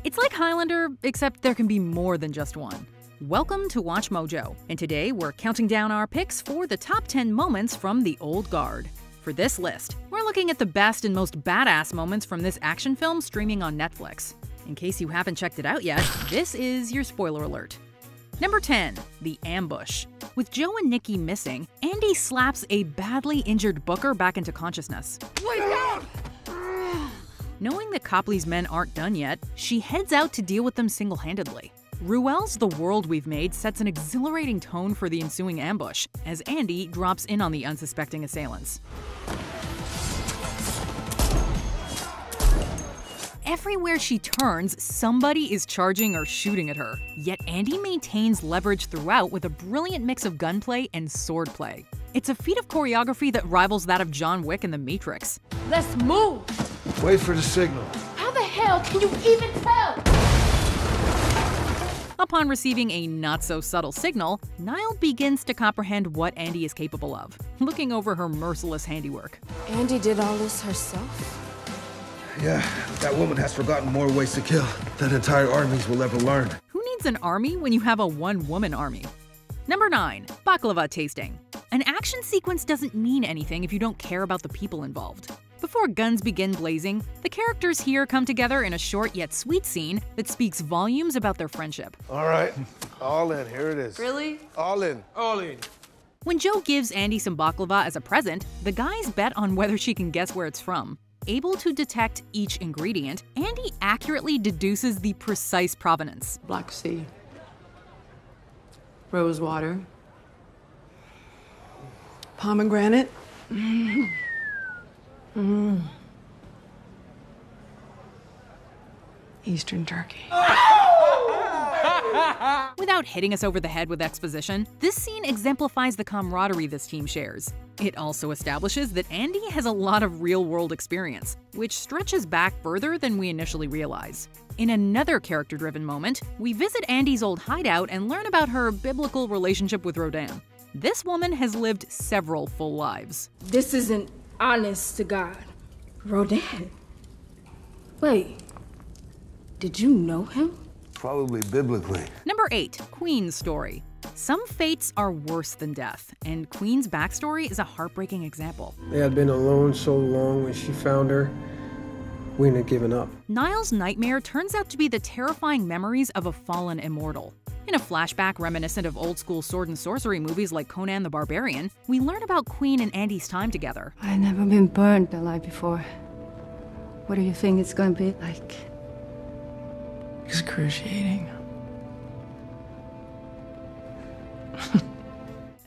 It's like Highlander, except there can be more than just one. Welcome to Watch Mojo, and today we're counting down our picks for the top 10 moments from the old guard. For this list, we're looking at the best and most badass moments from this action film streaming on Netflix. In case you haven't checked it out yet, this is your spoiler alert. Number 10. The Ambush. With Joe and Nikki missing, Andy slaps a badly injured Booker back into consciousness. Wake up! Knowing that Copley's men aren't done yet, she heads out to deal with them single-handedly. Ruel's The World We've Made sets an exhilarating tone for the ensuing ambush, as Andy drops in on the unsuspecting assailants. Everywhere she turns, somebody is charging or shooting at her, yet Andy maintains leverage throughout with a brilliant mix of gunplay and swordplay. It's a feat of choreography that rivals that of John Wick in The Matrix. Let's move! Wait for the signal. How the hell can you even tell? Upon receiving a not-so-subtle signal, Nile begins to comprehend what Andy is capable of, looking over her merciless handiwork. Andy did all this herself? Yeah, that woman has forgotten more ways to kill than entire armies will ever learn. Who needs an army when you have a one-woman army? Number 9. Baklava Tasting. An action sequence doesn't mean anything if you don't care about the people involved. Before guns begin blazing, the characters here come together in a short yet sweet scene that speaks volumes about their friendship. All right, all in, here it is. Really? All in. All in. When Joe gives Andy some baklava as a present, the guys bet on whether she can guess where it's from. Able to detect each ingredient, Andy accurately deduces the precise provenance. Black Sea. Rose water. Pomegranate. Eastern Turkey. Without hitting us over the head with exposition, this scene exemplifies the camaraderie this team shares. It also establishes that Andy has a lot of real-world experience, which stretches back further than we initially realize. In another character-driven moment, we visit Andy's old hideout and learn about her biblical relationship with Rodin. This woman has lived several full lives. This isn't honest to God. Rodin. Wait. Did you know him? Probably biblically. Number 8. Queen's story. Some fates are worse than death, and Queen's backstory is a heartbreaking example. They had been alone so long when she found her, Queen had given up. Nile's nightmare turns out to be the terrifying memories of a fallen immortal. In a flashback reminiscent of old-school sword and sorcery movies like Conan the Barbarian, we learn about Queen and Andy's time together. I've never been burned alive before. What do you think it's gonna be like? Excruciating.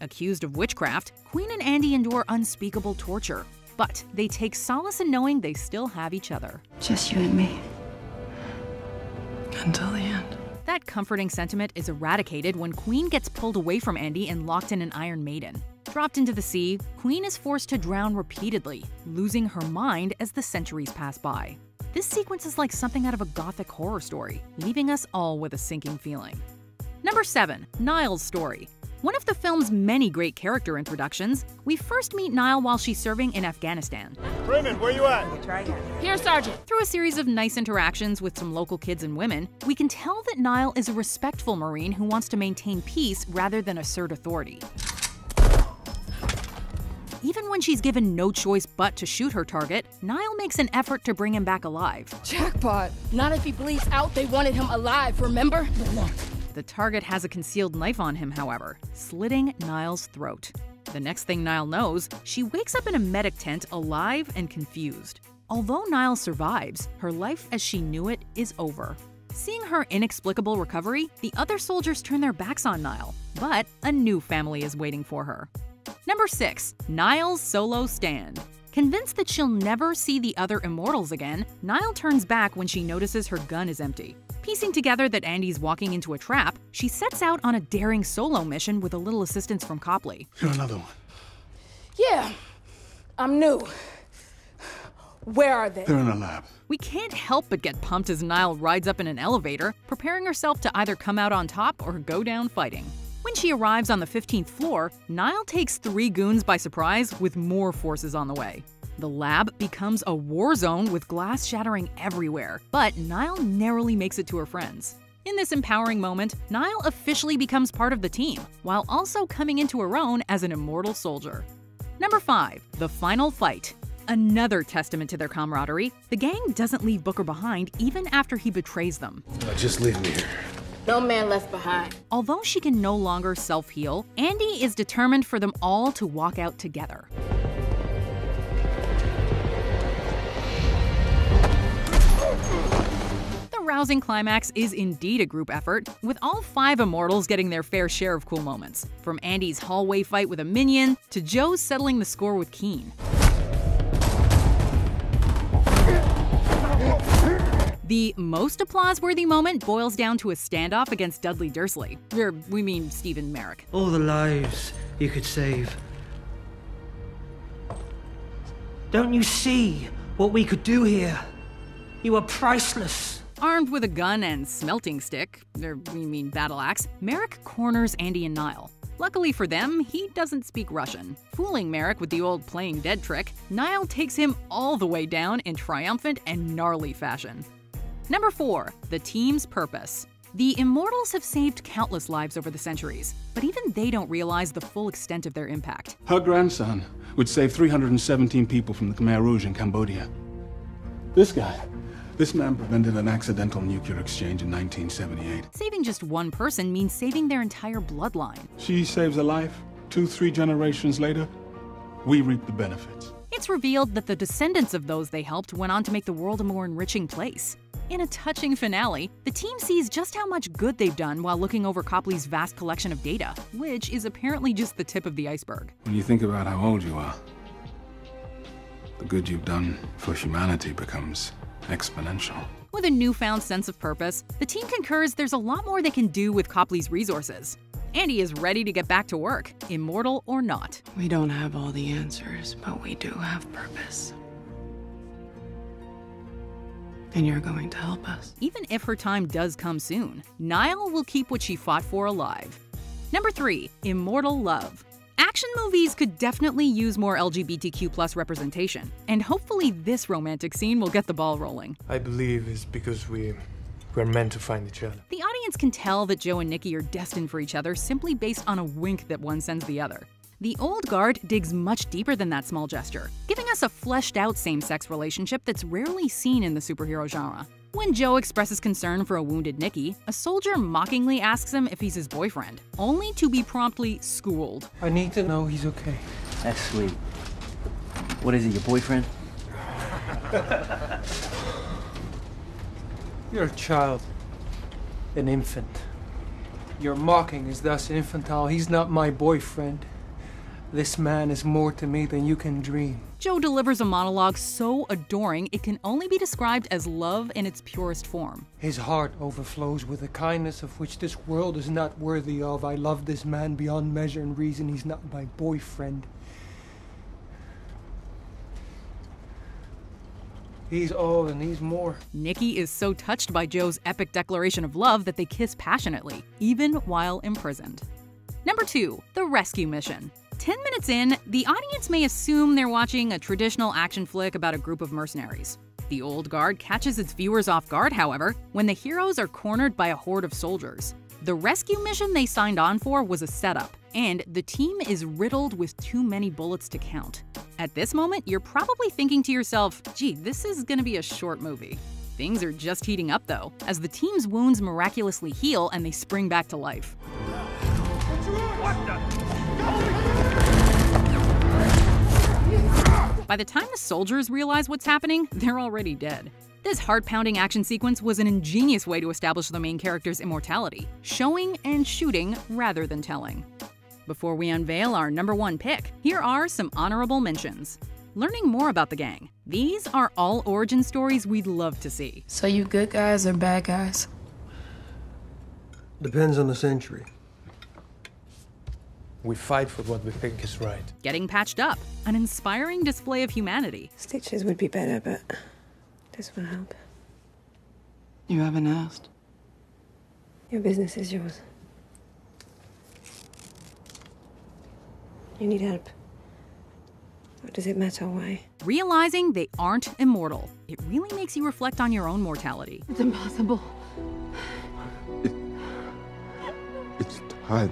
Accused of witchcraft, Queen and Andy endure unspeakable torture, but they take solace in knowing they still have each other. Just you and me. Until the end. That comforting sentiment is eradicated when Queen gets pulled away from Andy and locked in an Iron Maiden. Dropped into the sea, Queen is forced to drown repeatedly, losing her mind as the centuries pass by. This sequence is like something out of a gothic horror story, leaving us all with a sinking feeling. Number 7. Nile's story. One of the film's many great character introductions, we first meet Nile while she's serving in Afghanistan. Raymond, where you at? Here, Sergeant. Through a series of nice interactions with some local kids and women, we can tell that Nile is a respectful Marine who wants to maintain peace rather than assert authority. Even when she's given no choice but to shoot her target, Nile makes an effort to bring him back alive. Jackpot. Not if he bleeds out. They wanted him alive, remember? The target has a concealed knife on him, however, slitting Nile's throat. The next thing Nile knows, she wakes up in a medic tent alive and confused. Although Nile survives, her life as she knew it is over. Seeing her inexplicable recovery, the other soldiers turn their backs on Nile, but a new family is waiting for her. Number 6. Nile's solo stand. Convinced that she'll never see the other immortals again, Nile turns back when she notices her gun is empty. Piecing together that Andy's walking into a trap, she sets out on a daring solo mission with a little assistance from Copley. You're another one. Yeah. I'm new. Where are they? They're in the lab. We can't help but get pumped as Nile rides up in an elevator, preparing herself to either come out on top or go down fighting. When she arrives on the 15th floor, Nile takes 3 goons by surprise with more forces on the way. The lab becomes a war zone with glass shattering everywhere, but Nile narrowly makes it to her friends. In this empowering moment, Nile officially becomes part of the team, while also coming into her own as an immortal soldier. Number 5. The final fight. Another testament to their camaraderie, the gang doesn't leave Booker behind even after he betrays them. Just leave me here. No man left behind. Although she can no longer self-heal, Andy is determined for them all to walk out together. The rousing climax is indeed a group effort, with all 5 immortals getting their fair share of cool moments, from Andy's hallway fight with a minion to Joe's settling the score with Keen. The most applause-worthy moment boils down to a standoff against Dudley Dursley. We mean Stephen Merrick. All the lives you could save. Don't you see what we could do here? You are priceless. Armed with a gun and smelting stick, we mean battle axe, Merrick corners Andy and Nile. Luckily for them, he doesn't speak Russian. Fooling Merrick with the old playing dead trick, Nile takes him all the way down in triumphant and gnarly fashion. Number 4. The team's purpose. The Immortals have saved countless lives over the centuries, but even they don't realize the full extent of their impact. Her grandson would save 317 people from the Khmer Rouge in Cambodia. This man prevented an accidental nuclear exchange in 1978. Saving just one person means saving their entire bloodline. She saves a life. 2-3 generations later, we reap the benefits. It's revealed that the descendants of those they helped went on to make the world a more enriching place. In a touching finale, the team sees just how much good they've done while looking over Copley's vast collection of data, which is apparently just the tip of the iceberg. When you think about how old you are, the good you've done for humanity becomes exponential. With a newfound sense of purpose, the team concurs there's a lot more they can do with Copley's resources. Andy is ready to get back to work, immortal or not. We don't have all the answers, but we do have purpose. And you're going to help us. Even if her time does come soon, Nile will keep what she fought for alive. Number 3. Immortal Love. Action movies could definitely use more LGBTQ+ representation, and hopefully this romantic scene will get the ball rolling. I believe it's because we're meant to find each other. The audience can tell that Joe and Nikki are destined for each other simply based on a wink that one sends the other. The old guard digs much deeper than that small gesture, giving us a fleshed-out same-sex relationship that's rarely seen in the superhero genre. When Joe expresses concern for a wounded Nikki, a soldier mockingly asks him if he's his boyfriend, only to be promptly schooled. I need to know he's okay. That's sweet. What is he, your boyfriend? You're a child. An infant. Your mocking is thus infantile. He's not my boyfriend. This man is more to me than you can dream. Joe delivers a monologue so adoring it can only be described as love in its purest form. His heart overflows with a kindness of which this world is not worthy of. I love this man beyond measure and reason. He's not my boyfriend. He's all and he's more. Nikki is so touched by Joe's epic declaration of love that they kiss passionately, even while imprisoned. Number 2. The Rescue Mission. 10 minutes in, the audience may assume they're watching a traditional action flick about a group of mercenaries. The old guard catches its viewers off guard, however, when the heroes are cornered by a horde of soldiers. The rescue mission they signed on for was a setup, and the team is riddled with too many bullets to count. At this moment, you're probably thinking to yourself, gee, this is gonna be a short movie. Things are just heating up though, as the team's wounds miraculously heal and they spring back to life. By the time the soldiers realize what's happening, they're already dead. This heart-pounding action sequence was an ingenious way to establish the main character's immortality, showing and shooting rather than telling. Before we unveil our number 1 pick, here are some honorable mentions. Learning more about the gang. These are all origin stories we'd love to see. So you good guys or bad guys? Depends on the century. We fight for what we think is right. Getting patched up. An inspiring display of humanity. Stitches would be better, but this will help. You haven't asked. Your business is yours. You need help. What does it matter why? Realizing they aren't immortal, it really makes you reflect on your own mortality. It's impossible. It's time.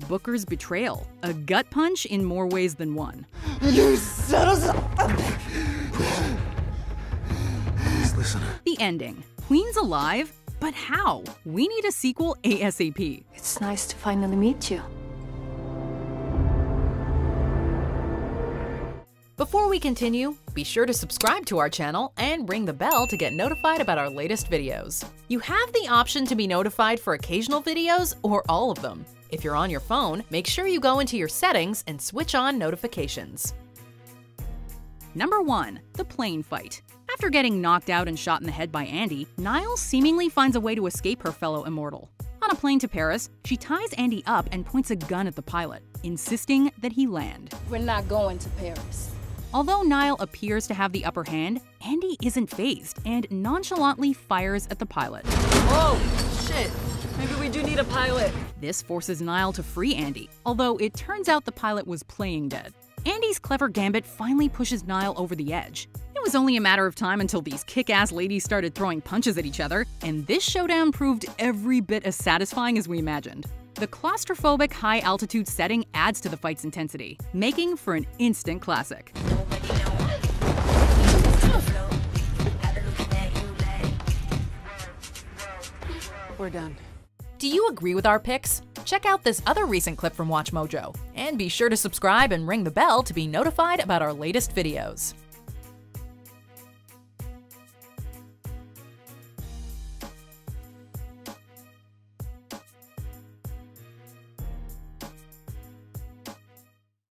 Booker's betrayal, a gut punch in more ways than one. You son of a... Please listen. The ending. Queen's alive? But how? We need a sequel ASAP. It's nice to finally meet you. Before we continue, be sure to subscribe to our channel and ring the bell to get notified about our latest videos. You have the option to be notified for occasional videos or all of them. If you're on your phone, make sure you go into your settings and switch on notifications. Number 1. The plane fight. After getting knocked out and shot in the head by Andy, Nile seemingly finds a way to escape her fellow immortal. On a plane to Paris, she ties Andy up and points a gun at the pilot, insisting that he land. We're not going to Paris. Although Nile appears to have the upper hand, Andy isn't fazed and nonchalantly fires at the pilot. Oh, shit. Maybe we do need a pilot. This forces Nile to free Andy, although it turns out the pilot was playing dead. Andy's clever gambit finally pushes Nile over the edge. It was only a matter of time until these kick-ass ladies started throwing punches at each other, and this showdown proved every bit as satisfying as we imagined. The claustrophobic high-altitude setting adds to the fight's intensity, making for an instant classic. We're done. Do you agree with our picks? Check out this other recent clip from WatchMojo, and be sure to subscribe and ring the bell to be notified about our latest videos.